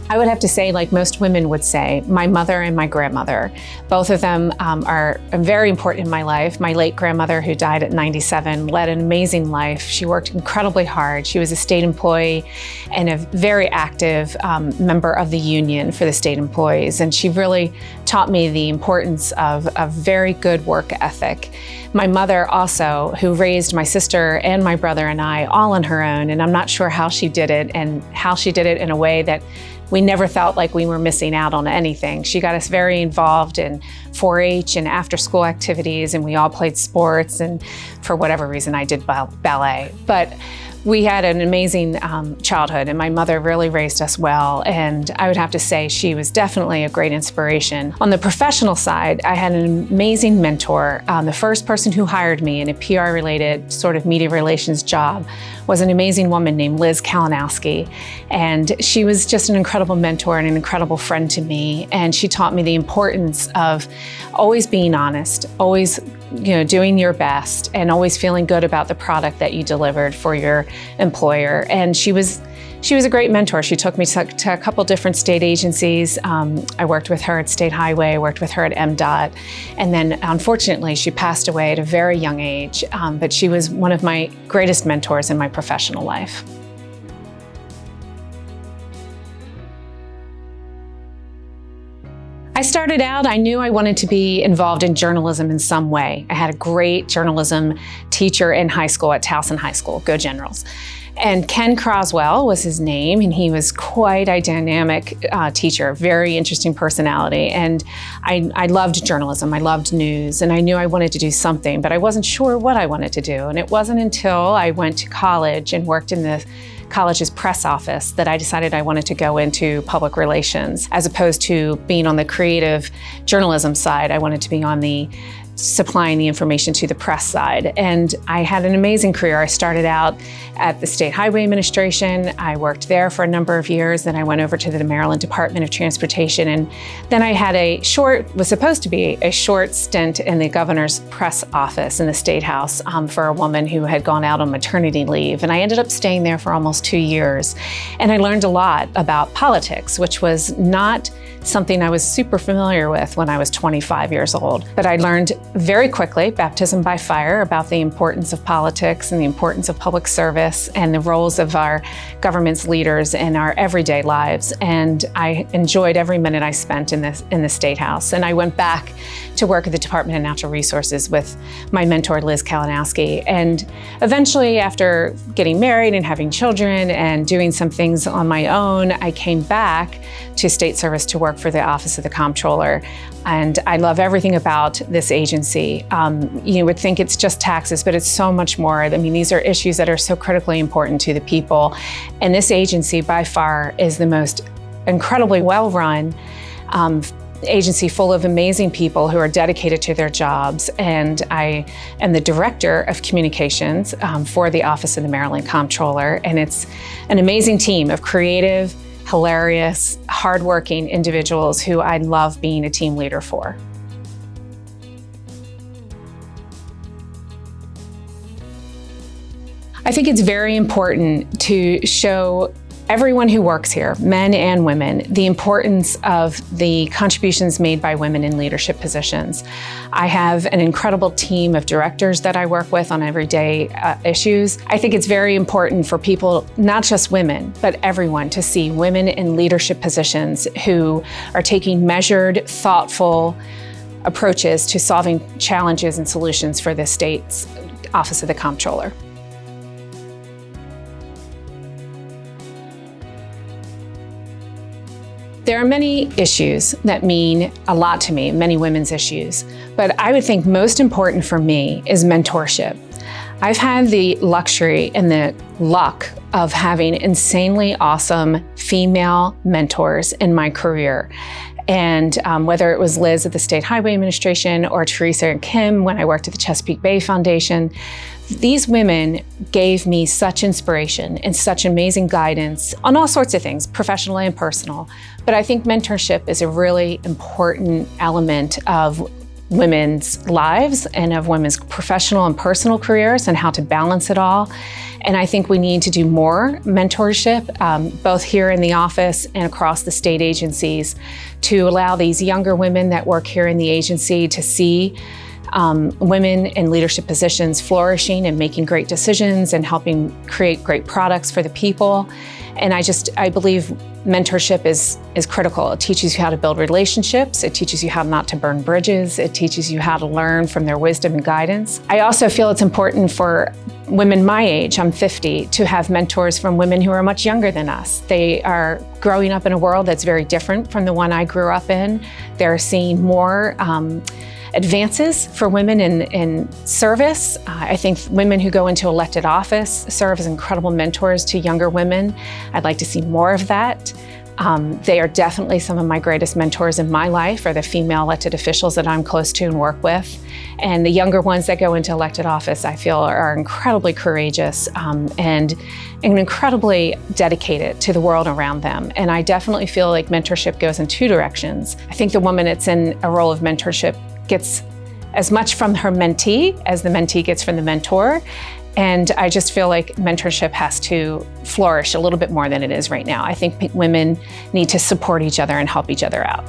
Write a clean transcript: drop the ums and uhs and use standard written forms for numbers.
I would have to say, like most women would say, my mother and my grandmother. Both of them are very important in my life. My late grandmother, who died at 97, led an amazing life. She worked incredibly hard. She was a state employee and a very active member of the union for the state employees. And she really taught me the importance of a very good work ethic. My mother also, who raised my sister and my brother and I all on her own, and I'm not sure how she did it, and how she did it in a way that we never felt like we were missing out on anything. She got us very involved in 4-H and after-school activities, and we all played sports, and for whatever reason I did ballet. But we had an amazing childhood, and my mother really raised us well, and I would have to say she was definitely a great inspiration. On the professional side, I had an amazing mentor. The first person who hired me in a PR-related sort of media relations job was an amazing woman named Liz Kalinowski, and she was just an incredible mentor and an incredible friend to me, and she taught me the importance of always being honest, always doing your best, and always feeling good about the product that you delivered for your employer. And she was a great mentor. She took me to a couple different state agencies. I worked with her at State Highway, I worked with her at MDOT, and then unfortunately she passed away at a very young age, but she was one of my greatest mentors in my professional life. I started out, I knew I wanted to be involved in journalism in some way. I had a great journalism teacher in high school at Towson High School, go Generals. And Ken Croswell was his name, and he was quite a dynamic teacher, very interesting personality. And I loved journalism, I loved news, and I knew I wanted to do something, but I wasn't sure what I wanted to do. And it wasn't until I went to college and worked in the college's press office that I decided I wanted to go into public relations. As opposed to being on the creative journalism side, I wanted to be on the supplying the information to the press side. And I had an amazing career. I started out at the State Highway Administration. I worked there for a number of years. Then I went over to the Maryland Department of Transportation. And then I had was supposed to be a short stint in the governor's press office in the State House for a woman who had gone out on maternity leave. And I ended up staying there for almost 2 years. And I learned a lot about politics, which was not something I was super familiar with when I was 25 years old. But I learned very quickly, baptism by fire, about the importance of politics and the importance of public service and the roles of our government's leaders in our everyday lives. And I enjoyed every minute I spent in the State House. And I went back to work at the Department of Natural Resources with my mentor, Liz Kalinowski. And eventually, after getting married and having children and doing some things on my own, I came back to state service to work for the Office of the Comptroller. And I love everything about this agency. You would think it's just taxes, but it's so much more. I mean, these are issues that are so critically important to the people. And this agency, by far, is the most incredibly well-run agency full of amazing people who are dedicated to their jobs. And I am the Director of Communications for the Office of the Maryland Comptroller. And it's an amazing team of creative, hilarious, hardworking individuals who I love being a team leader for. I think it's very important to show everyone who works here, men and women, the importance of the contributions made by women in leadership positions. I have an incredible team of directors that I work with on everyday issues. I think it's very important for people, not just women, but everyone, to see women in leadership positions who are taking measured, thoughtful approaches to solving challenges and solutions for the state's Office of the Comptroller. There are many issues that mean a lot to me, many women's issues, but I would think most important for me is mentorship. I've had the luxury and the luck of having insanely awesome female mentors in my career. And whether it was Liz at the State Highway Administration or Teresa and Kim when I worked at the Chesapeake Bay Foundation, these women gave me such inspiration and such amazing guidance on all sorts of things, professional and personal. But I think mentorship is a really important element of women's lives and of women's professional and personal careers and how to balance it all. And I think we need to do more mentorship, both here in the office and across the state agencies, to allow these younger women that work here in the agency to see women in leadership positions flourishing and making great decisions and helping create great products for the people. And I believe mentorship is critical. It teaches you how to build relationships. It teaches you how not to burn bridges. It teaches you how to learn from their wisdom and guidance. I also feel it's important for women my age, I'm 50, to have mentors from women who are much younger than us. They are growing up in a world that's very different from the one I grew up in. They're seeing more advances for women in service. I think women who go into elected office serve as incredible mentors to younger women. I'd like to see more of that. They are definitely some of my greatest mentors in my life, are the female elected officials that I'm close to and work with. And the younger ones that go into elected office, I feel, are incredibly courageous and incredibly dedicated to the world around them. And I definitely feel like mentorship goes in two directions. I think the woman that's in a role of mentorship gets as much from her mentee as the mentee gets from the mentor. And I just feel like mentorship has to flourish a little bit more than it is right now. I think women need to support each other and help each other out.